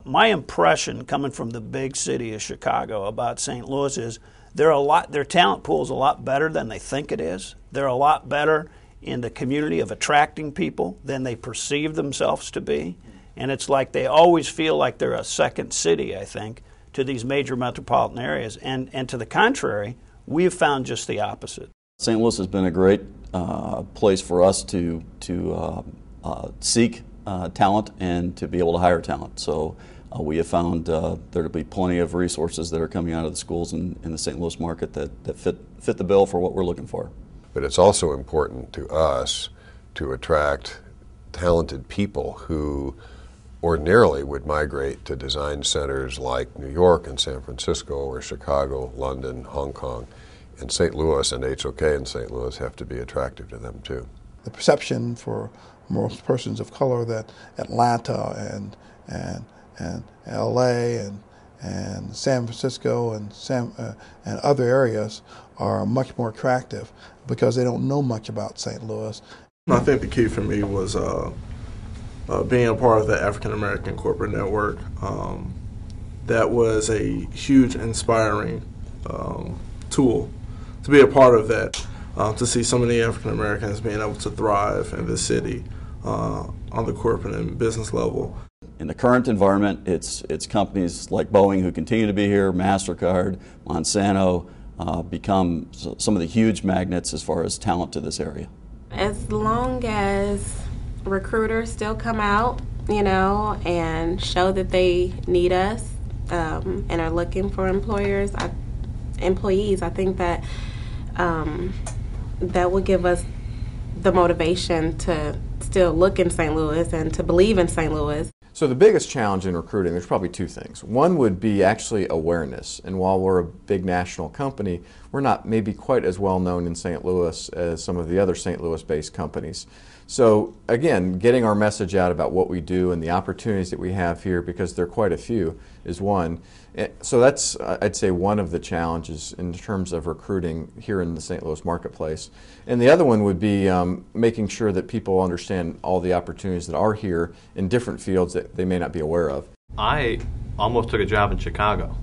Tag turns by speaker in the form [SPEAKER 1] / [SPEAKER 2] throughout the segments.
[SPEAKER 1] My impression coming from the big city of Chicago about St. Louis is their talent pool is a lot better than they think it is. They're a lot better in the community of attracting people than they perceive themselves to be. And it's like they always feel like they're a second city, I think, to these major metropolitan areas. And to the contrary, we've found just the opposite.
[SPEAKER 2] St. Louis has been a great place for us to seek talent and to be able to hire talent. So we have found there to be plenty of resources that are coming out of the schools in the St. Louis market that fit the bill for what we're looking for.
[SPEAKER 3] But it's also important to us to attract talented people who ordinarily would migrate to design centers like New York and San Francisco or Chicago, London, Hong Kong. And St. Louis and HOK in St. Louis have to be attractive to them too.
[SPEAKER 4] The perception for most persons of color that Atlanta and LA and San Francisco and other areas are much more attractive because they don't know much about St. Louis.
[SPEAKER 5] I think the key for me was being a part of the African American corporate network. That was a huge inspiring tool to be a part of that, to see so many African Americans being able to thrive in this city on the corporate and business level.
[SPEAKER 2] In the current environment, it's companies like Boeing who continue to be here, MasterCard, Monsanto, become some of the huge magnets as far as talent to this area.
[SPEAKER 6] As long as recruiters still come out, and show that they need us and are looking for employees, I think that that will give us the motivation to still look in St. Louis and to believe in St. Louis.
[SPEAKER 7] So the biggest challenge in recruiting, there's probably two things. One would be actually awareness. And while we're a big national company, we're not maybe quite as well known in St. Louis as some of the other St. Louis-based companies. So again, getting our message out about what we do and the opportunities that we have here, because there are quite a few, is one. So that's, I'd say, one of the challenges in terms of recruiting here in the St. Louis marketplace. And the other one would be making sure that people understand all the opportunities that are here in different fields that they may not be aware of.
[SPEAKER 8] I almost took a job in Chicago,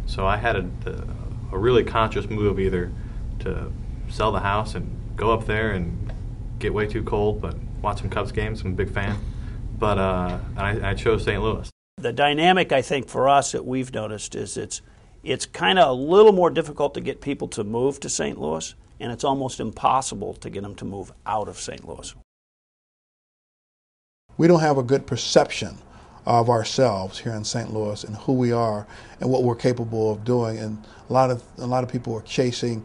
[SPEAKER 8] so I had a really conscious move either to sell the house and go up there and get way too cold, but watch some Cubs games. I'm a big fan. But I chose St. Louis.
[SPEAKER 1] The dynamic, I think, for us that we've noticed is it's kind of a little more difficult to get people to move to St. Louis, and it's almost impossible to get them to move out of St. Louis.
[SPEAKER 4] We don't have a good perception of ourselves here in St. Louis and who we are and what we're capable of doing, and a lot of people are chasing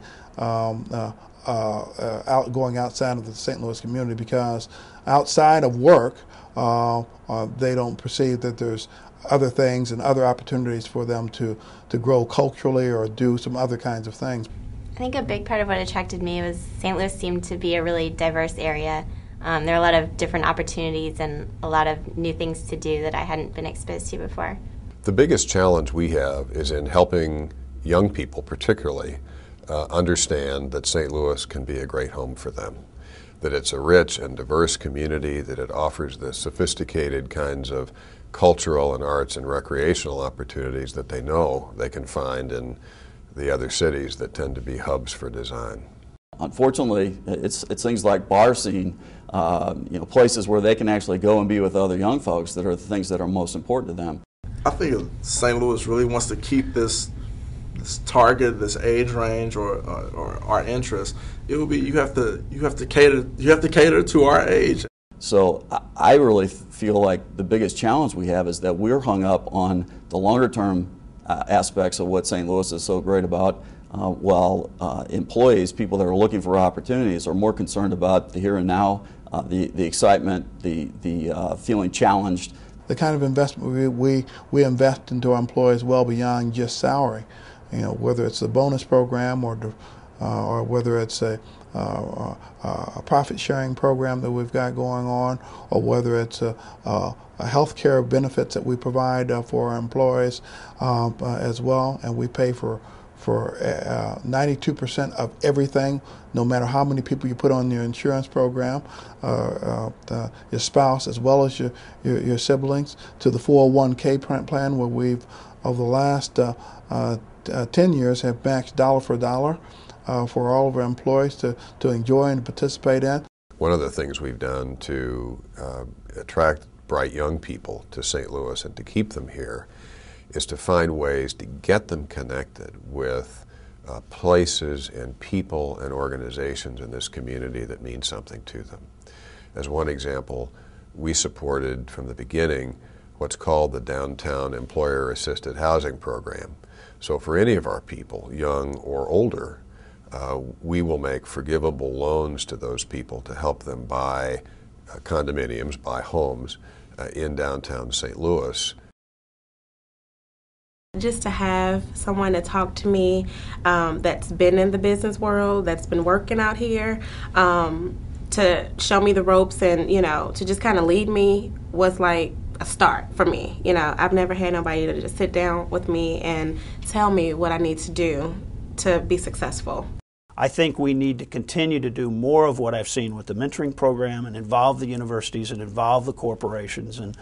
[SPEAKER 4] going outside of the St. Louis community because outside of work they don't perceive that there's other things and other opportunities for them to grow culturally or do some other kinds of things.
[SPEAKER 9] I think a big part of what attracted me was St. Louis seemed to be a really diverse area. There are a lot of different opportunities and a lot of new things to do that I hadn't been exposed to before.
[SPEAKER 3] The biggest challenge we have is in helping young people particularly understand that St. Louis can be a great home for them, that it's a rich and diverse community, that it offers the sophisticated kinds of cultural and arts and recreational opportunities that they know they can find in the other cities that tend to be hubs for design.
[SPEAKER 2] Unfortunately, it's things like bar scene, places where they can actually go and be with other young folks that are the things that are most important to them.
[SPEAKER 5] I think St. Louis really wants to keep this target, this age range, or our interest. It will be you have to cater to our age.
[SPEAKER 2] So I really feel like the biggest challenge we have is that we're hung up on the longer term aspects of what St. Louis is so great about, while employees, people that are looking for opportunities, are more concerned about the here and now, the excitement, the feeling challenged.
[SPEAKER 4] The kind of investment we invest into our employees well beyond just salary. Whether it's the bonus program or whether it's a profit sharing program that we've got going on, or whether it's a health care benefits that we provide for our employees as well, and we pay for 92% of everything, no matter how many people you put on your insurance program, your spouse as well as your siblings, to the 401k plan where we've, over the last 10 years, have matched dollar for dollar for all of our employees to enjoy and participate in.
[SPEAKER 3] One of the things we've done to attract bright young people to St. Louis and to keep them here is to find ways to get them connected with places and people and organizations in this community that mean something to them. As one example, we supported from the beginning what's called the Downtown Employer Assisted Housing Program. So for any of our people, young or older, we will make forgivable loans to those people to help them buy condominiums, buy homes in downtown St. Louis.
[SPEAKER 6] Just to have someone to talk to me that's been in the business world, that's been working out here, to show me the ropes and, to just kind of lead me was like a start for me. I've never had nobody to just sit down with me and tell me what I need to do to be successful.
[SPEAKER 1] I think we need to continue to do more of what I've seen with the mentoring program and involve the universities and involve the corporations and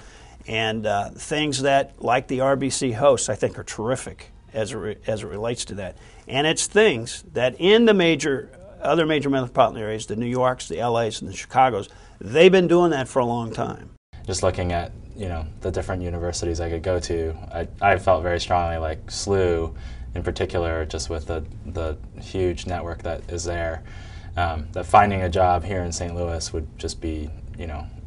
[SPEAKER 1] things that, like the RBC hosts, I think are terrific as it relates to that. And it's things that in the other major metropolitan areas, the New Yorks, the LAs, and the Chicagos, they've been doing that for a long time.
[SPEAKER 10] Just looking at the different universities I could go to, I felt very strongly like SLU in particular, just with the huge network that is there, that finding a job here in St. Louis would just be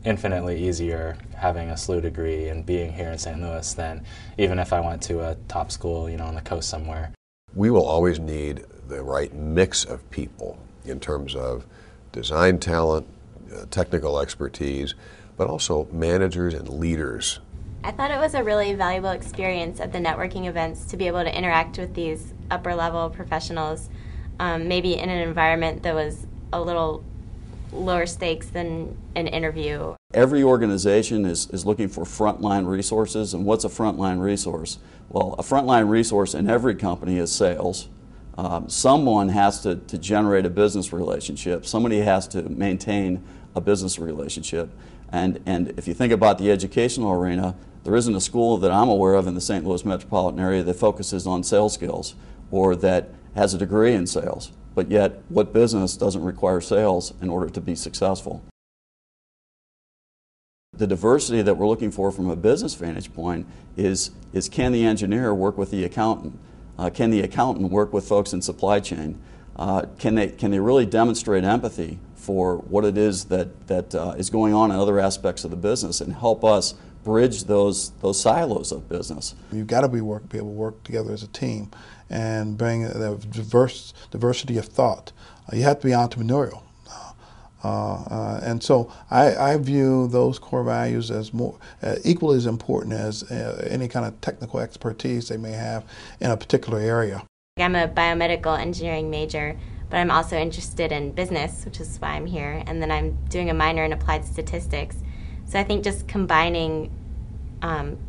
[SPEAKER 10] infinitely easier having a SLU degree and being here in St. Louis than even if I went to a top school on the coast somewhere.
[SPEAKER 3] We will always need the right mix of people in terms of design talent, technical expertise, but also managers and leaders.
[SPEAKER 9] I thought it was a really valuable experience at the networking events to be able to interact with these upper-level professionals, maybe in an environment that was a little lower stakes than an interview.
[SPEAKER 2] Every organization is looking for frontline resources, and what's a frontline resource? Well, a frontline resource in every company is sales. Someone has to generate a business relationship. Somebody has to maintain a business relationship. And if you think about the educational arena, there isn't a school that I'm aware of in the St. Louis metropolitan area that focuses on sales skills or that has a degree in sales. But yet, what business doesn't require sales in order to be successful? The diversity that we're looking for from a business vantage point is can the engineer work with the accountant? Can the accountant work with folks in supply chain? Can they really demonstrate empathy for what it is that is going on in other aspects of the business and help us bridge those silos of business?
[SPEAKER 4] You've got to be able to work together as a team and bring the diversity of thought. You have to be entrepreneurial. And so I view those core values as equally as important as any kind of technical expertise they may have in a particular area.
[SPEAKER 9] I'm a biomedical engineering major, but I'm also interested in business, which is why I'm here, and then I'm doing a minor in applied statistics. So I think just combining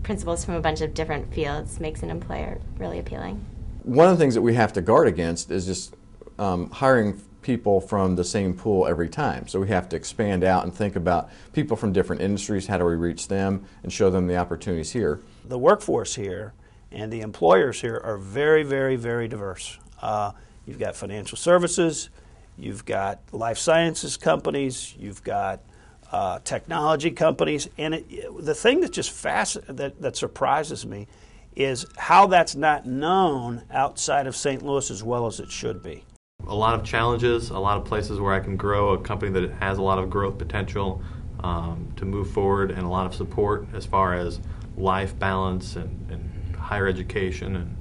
[SPEAKER 9] principles from a bunch of different fields makes an employer really appealing.
[SPEAKER 7] One of the things that we have to guard against is just hiring people from the same pool every time. So we have to expand out and think about people from different industries, how do we reach them and show them the opportunities here.
[SPEAKER 1] The workforce here and the employers here are very, very, very diverse. You've got financial services, you've got life sciences companies, you've got technology companies, and the thing that just that surprises me is how that's not known outside of St. Louis as well as it should be.
[SPEAKER 8] A lot of challenges, a lot of places where I can grow, a company that has a lot of growth potential to move forward, and a lot of support as far as life balance and higher education and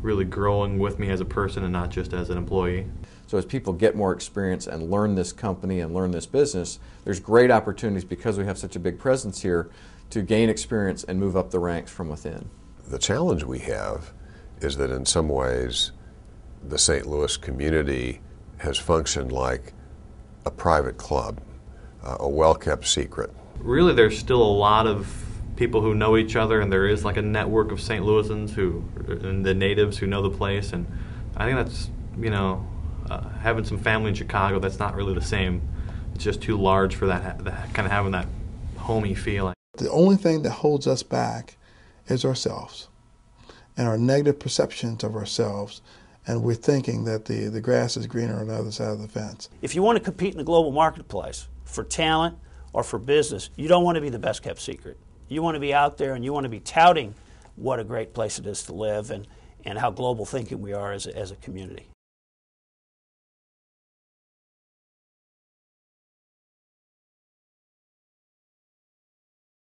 [SPEAKER 8] really growing with me as a person and not just as an employee.
[SPEAKER 7] So as people get more experience and learn this company and learn this business, there's great opportunities because we have such a big presence here to gain experience and move up the ranks from within.
[SPEAKER 3] The challenge we have is that in some ways the St. Louis community has functioned like a private club, a well-kept secret.
[SPEAKER 8] Really, there's still a lot of people who know each other, and there is like a network of St. Louisans and the natives who know the place, and I think that's, having some family in Chicago, that's not really the same. It's just too large for that kind of having that homey feeling.
[SPEAKER 4] The only thing that holds us back is ourselves and our negative perceptions of ourselves, and we're thinking that the grass is greener on the other side of the fence.
[SPEAKER 1] If you want to compete in the global marketplace for talent or for business, you don't want to be the best kept secret. You want to be out there and you want to be touting what a great place it is to live and how global thinking we are as a community.